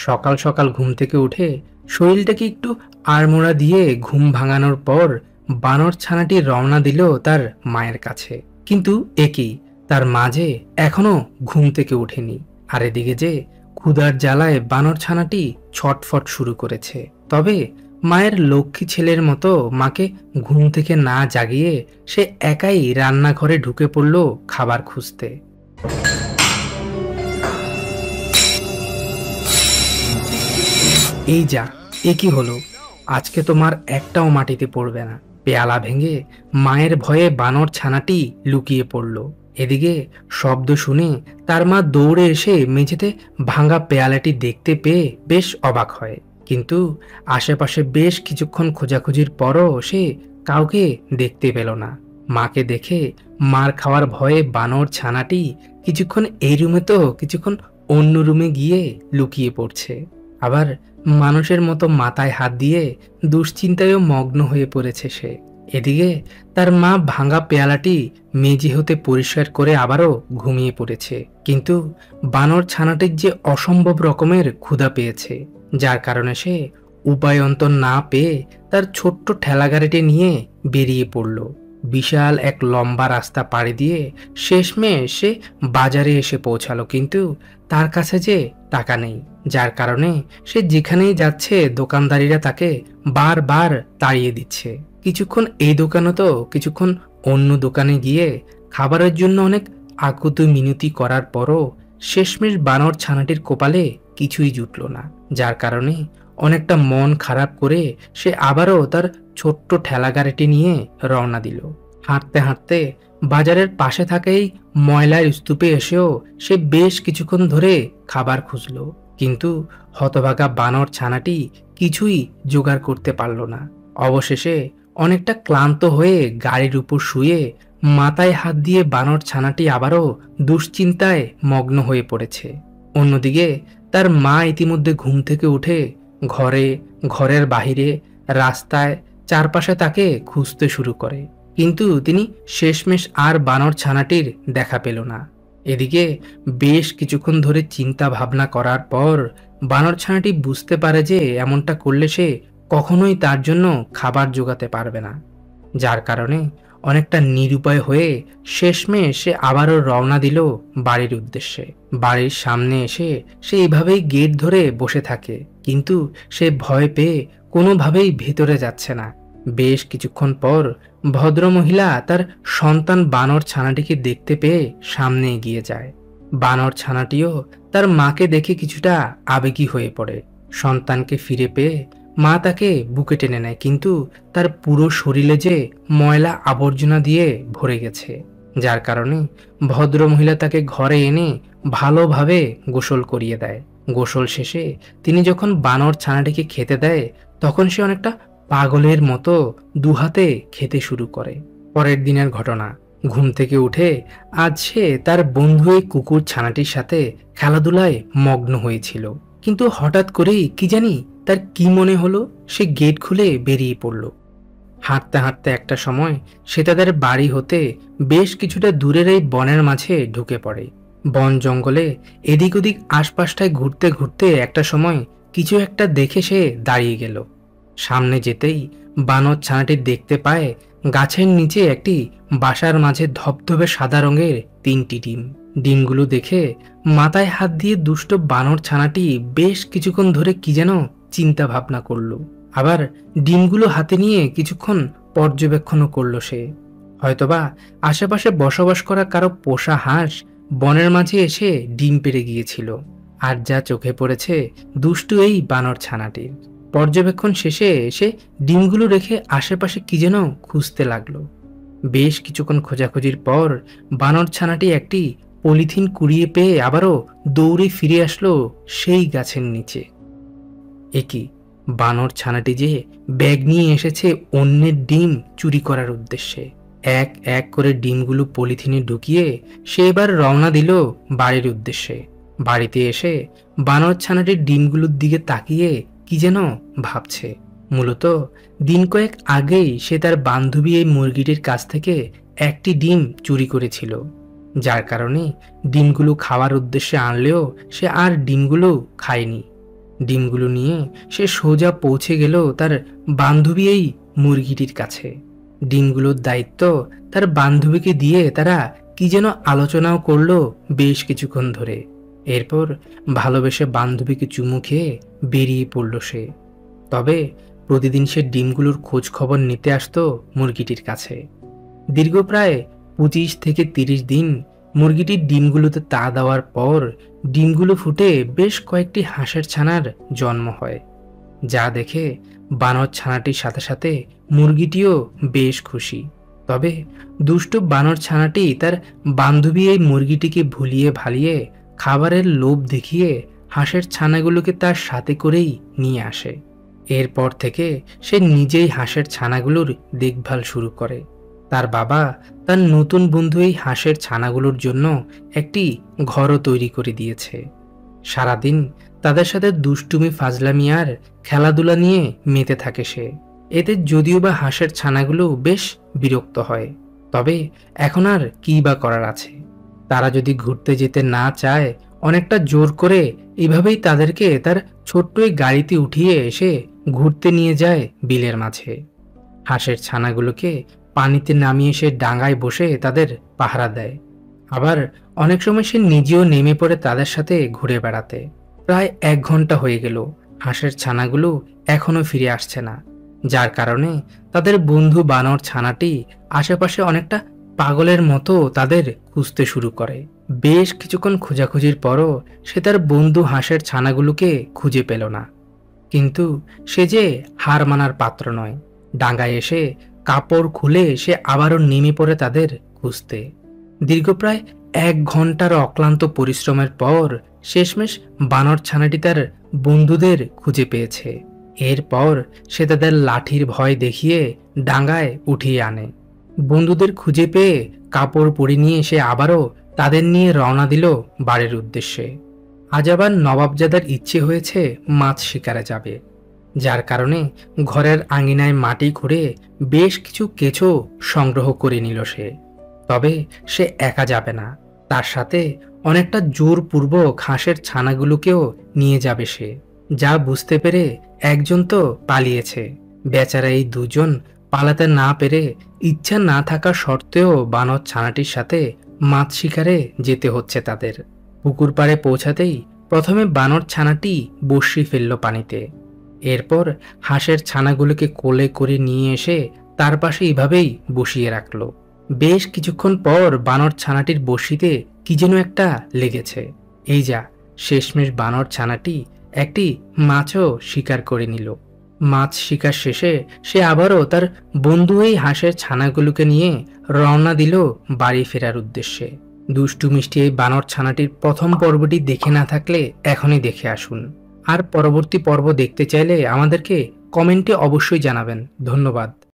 সকাল সকাল ঘুম থেকে উঠে শরীরটাকে একটু আড়মোড়া দিয়ে ঘুম ভাঙানোর পর বানর ছানাটি রওনা দিল তার মায়ের কাছে। কিন্তু একই, তার মা যে এখনো ঘুম থেকে ওঠেনি। আর এদিকে যে ক্ষুধার জ্বালায় বানর ছানাটি ছটফট শুরু করেছে। তবে মায়ের লক্ষ্মী ছেলের মতো মাকে ঘুম থেকে না জাগিয়ে সে একাই রান্নাঘরে ঢুকে পড়ল খাবার খুঁজতে। এই যা, এ কি হলো? আজকে তোমার একটাও মাটিতে পড়বে না। পেয়ালা ভেঙে মায়ের ভয়ে বানর ছানাটি লুকিয়ে পড়ল। এদিকে শব্দ শুনে তার মা দৌড়ে এসে মেঝেতে ভাঙা পেয়ালাটি দেখতে পেয়ে বেশ অবাক হয়। কিন্তু আশেপাশে বেশ কিছুক্ষণ খোঁজাখুঁজির পরও সে কাউকে দেখতে পেল না। মাকে দেখে মার খাওয়ার ভয়ে বানর ছানাটি কিছুক্ষণ এই রুমে তো কিছুক্ষণ অন্য রুমে গিয়ে লুকিয়ে পড়ছে। আবার মানুষের মতো মাথায় হাত দিয়ে দুশ্চিন্তায়ও মগ্ন হয়ে পড়েছে সে। এদিকে তার মা ভাঙা পেয়ালাটি মেঝে হতে পরিষ্কার করে আবারও ঘুমিয়ে পড়েছে। কিন্তু বানর ছানাটির যে অসম্ভব রকমের ক্ষুধা পেয়েছে, যার কারণে সে উপায়ন্তর না পেয়ে তার ছোট্ট ঠেলাগাড়িটি নিয়ে বেরিয়ে পড়ল। বিশাল এক লম্বা রাস্তা পাড়ি দিয়ে শেষমেশ সে বাজারে এসে পৌঁছালো। কিন্তু তার কাছে যে টাকা নেই, যার কারণে সে যেখানেই যাচ্ছে দোকানদারিরা তাকে বারবার তাড়িয়ে দিচ্ছে। কিছুক্ষণ এই দোকানে তো কিছুক্ষণ অন্য দোকানে গিয়ে খাবারের জন্য অনেক আকুতি মিনতি করার পরও শেষমেশ বানর ছানাটির কপালে কিছুই জুটল না, যার কারণে অনেকটা মন খারাপ করে সে আবারও তার ছোট্ট ঠেলাগাড়িটি নিয়ে রওনা দিল। হাঁটতে হাঁটতে বাজারের পাশে থাকাই ময়লার স্তূপে এসেও সে বেশ কিছুক্ষণ ধরে খাবার খুঁজল। কিন্তু হতভাগা বানর ছানাটি কিছুই জোগাড় করতে পারল না। অবশেষে অনেকটা ক্লান্ত হয়ে গাড়ির উপর শুয়ে মাথায় হাত দিয়ে বানর ছানাটি আবারও দুশ্চিন্তায় মগ্ন হয়ে পড়েছে। অন্যদিকে তার মা ইতিমধ্যে ঘুম থেকে উঠে ঘরে, ঘরের বাহিরে, রাস্তায়, চারপাশে তাকে খুঁজতে শুরু করে। কিন্তু তিনি শেষমেশ আর বানর ছানাটির দেখা পেল না। এদিকে বেশ কিছুক্ষণ ধরে চিন্তা ভাবনা করার পর বানর ছানাটি বুঝতে পারে যে এমনটা করলে সে কখনোই তার জন্য খাবার জোগাতে পারবে না, যার কারণে অনেকটা নিরুপায় হয়ে শেষমেশ সে আবারও রওনা দিল বাড়ির উদ্দেশ্যে। বাড়ির সামনে এসে সে এইভাবেই গেট ধরে বসে থাকে, কিন্তু সে ভয় পেয়ে কোনোভাবেই ভেতরে যাচ্ছে না। বেশ কিছুক্ষণ পর ভদ্রমহিলা তার সন্তান বানর ছানাটিকে দেখতে পেয়ে সামনে এগিয়ে যায়। বানর ছানাটিও তার মাকে দেখে কিছুটা আবেগী হয়ে পড়ে। সন্তানকে ফিরে পেয়ে মা তাকে বুকে টেনে নেয়, কিন্তু তার পুরো শরীরে যে ময়লা আবর্জনা দিয়ে ভরে গেছে, যার কারণে ভদ্রমহিলা তাকে ঘরে এনে ভালোভাবে গোসল করিয়ে দেয়। গোসল শেষে তিনি যখন বানর ছানাটিকে খেতে দেয় তখন সে অনেকটা পাগলের মতো দুহাতে খেতে শুরু করে। পরের দিনের ঘটনা, ঘুম থেকে উঠে আজ সে তার বন্ধু এই কুকুর ছানাটির সাথে খেলাধুলায় মগ্ন হয়েছিল। কিন্তু হঠাৎ করেই কি জানি তার কি মনে হলো, সে গেট খুলে বেরিয়ে পড়ল। হাঁটতে হাঁটতে একটা সময় সে তাদের বাড়ি হতে বেশ কিছুটা দূরের এই বনের মাঝে ঢুকে পড়ে। বন জঙ্গলে এদিক ওদিক আশপাশটায় ঘুরতে ঘুরতে একটা সময় কিছু একটা দেখে সে দাঁড়িয়ে গেল। সামনে যেতেই বানর ছানাটি দেখতে পায় গাছের নিচে একটি বাসার মাঝে ধবধবে সাদা রঙের 3টি ডিম। ডিমগুলো দেখে মাথায় হাত দিয়ে দুষ্ট বানর ছানাটি বেশ কিছুক্ষণ ধরে কি যেন চিন্তা ভাবনা করলো। আবার ডিমগুলো হাতে নিয়ে কিছুক্ষণ পর্যবেক্ষণও করলো সে। হয়তোবা আশেপাশে বসবাস করা কারো পোষা হাঁস বনের মাঝে এসে ডিম পেড়ে গিয়েছিল, আর যা চোখে পড়েছে দুষ্টু এই বানর ছানাটির। পর্যবেক্ষণ শেষে এসে ডিমগুলো রেখে আশেপাশে কি যেন খুঁজতে লাগলো। বেশ কিছুক্ষণ খোঁজাখুঁজির পর বানর ছানাটি একটি পলিথিন কুড়িয়ে পেয়ে আবারও দৌড়ে ফিরে আসলো সেই গাছের নিচে। একই, বানর ছানাটি যে ব্যাগ নিয়ে এসেছে অন্যের ডিম চুরি করার উদ্দেশ্যে। এক এক করে ডিমগুলো পলিথিনে ঢুকিয়ে সে এবার রওনা দিল বাড়ির উদ্দেশ্যে। বাড়িতে এসে বানর ছানাটির ডিমগুলোর দিকে তাকিয়ে কি যেন ভাবছে। মূলত দিন কয়েক আগেই সে তার বান্ধবী এই মুরগিটির কাছ থেকে একটি ডিম চুরি করেছিল, যার কারণে ডিমগুলো খাওয়ার উদ্দেশ্যে আনলেও সে আর ডিমগুলো খায়নি। ডিমগুলো নিয়ে সে সোজা পৌঁছে গেল তার বান্ধবী এই মুরগিটির কাছে। ডিমগুলোর দায়িত্ব তার বান্ধবীকে দিয়ে তারা কি যেন আলোচনাও করলো বেশ কিছুক্ষণ ধরে। এরপর ভালোবেসে বান্ধবীকে চুমু খেয়ে বেরিয়ে পড়ল সে। তবে প্রতিদিন সে ডিমগুলোর খোঁজ খবর নিতে আসতো মুরগিটির কাছে। দীর্ঘ প্রায় 25 থেকে 30 দিন মুরগিটির ডিমগুলোতে তা দেওয়ার পর ডিমগুলো ফুটে বেশ কয়েকটি হাঁসের ছানার জন্ম হয়, যা দেখে বানর ছানাটির সাথে সাথে মুরগিটিও বেশ খুশি। তবে দুষ্ট বানর ছানাটি তার বান্ধবী এই মুরগিটিকে ভুলিয়ে ভালিয়ে খাবারের লোভ দেখিয়ে হাঁসের ছানাগুলোকে তার সাথে করেই নিয়ে আসে। এরপর থেকে সে নিজেই হাঁসের ছানাগুলোর দেখভাল শুরু করে। তার বাবা তার নতুন বন্ধু এই হাঁসের ছানাগুলোর জন্য একটি ঘরও তৈরি করে দিয়েছে। সারাদিন তাদের সাথে দুষ্টুমি ফাজলামি আর খেলাধুলা নিয়ে মেতে থাকে সে। এতে যদিও বা হাঁসের ছানাগুলো বেশ বিরক্ত হয়, তবে এখন আর কী বা করার আছে। তারা যদি ঘুরতে যেতে না চায়, অনেকটা জোর করে এভাবেই তাদেরকে তার ছোট্ট এই গাড়িতে উঠিয়ে এসে ঘুরতে নিয়ে যায় বিলের মাঝে। হাঁসের ছানাগুলোকে পানিতে নামিয়ে সে ডাঙায় বসে তাদের পাহারা দেয়। আবার অনেক সময় সে নিজেও নেমে পড়ে তাদের সাথে ঘুরে বেড়াতে। প্রায় 1 ঘন্টা হয়ে গেল, হাঁসের ছানাগুলো এখনো ফিরে আসছে না, যার কারণে তাদের বন্ধু বানর ছানাটি আশেপাশে অনেকটা পাগলের মতো তাদের খুঁজতে শুরু করে। বেশ কিছুক্ষণ খোঁজাখুঁজির পরও সে তার বন্ধু হাঁসের ছানাগুলোকে খুঁজে পেল না। কিন্তু সে যে হার মানার পাত্র নয়। ডাঙায় এসে কাপড় খুলে সে আবারও নেমে পড়ে তাদের খুঁজতে। দীর্ঘ প্রায় 1 ঘন্টার অক্লান্ত পরিশ্রমের পর শেষমেশ বানর ছানাটি তার বন্ধুদের খুঁজে পেয়েছে। এরপর সে তাদের লাঠির ভয় দেখিয়ে ডাঙায় উঠিয়ে আনে। বন্ধুদের খুঁজে পেয়ে কাপড় পরে নিয়ে সে আবারও তাদের নিয়ে রওনা দিল বাড়ির উদ্দেশ্যে। আজ আবার নবাবজাদার ইচ্ছে হয়েছে মাছ শিকারে যাবে, যার কারণে ঘরের আঙিনায় মাটি খুঁড়ে বেশ কিছু কেঁচো সংগ্রহ করে নিল সে। তবে সে একা যাবে না, তার সাথে অনেকটা জোরপূর্বক হাঁসের ছানাগুলোকেও নিয়ে যাবে সে। যা বুঝতে পেরে একজন তো পালিয়েছে, বেচারা এই দুজন পালাতে না পেরে ইচ্ছা না থাকা সত্ত্বেও বানর ছানাটির সাথে মাছ শিকারে যেতে হচ্ছে তাদের। পুকুর পাড়ে পৌঁছাতেই প্রথমে বানর ছানাটি বড়শি ফেলল পানিতে। এরপর হাঁসের ছানাগুলোকে কোলে করে নিয়ে এসে তার পাশে এভাবেই বসিয়ে রাখল। বেশ কিছুক্ষণ পর বানর ছানাটির বড়শিতে কি যেন একটা লেগেছে। এই যা, শেষমেশ বানর ছানাটি একটি মাছও শিকার করে নিল। মাছ শিকার শেষে সে আবারও তার বন্ধু এই হাঁসের ছানাগুলোকে নিয়ে রওনা দিল বাড়ি ফেরার উদ্দেশ্যে। দুষ্টু মিষ্টি এই বানর ছানাটির প্রথম পর্বটি দেখে না থাকলে এখনই দেখে আসুন। আর পরবর্তী পর্ব দেখতে চাইলে আমাদেরকে কমেন্টে অবশ্যই জানাবেন। ধন্যবাদ।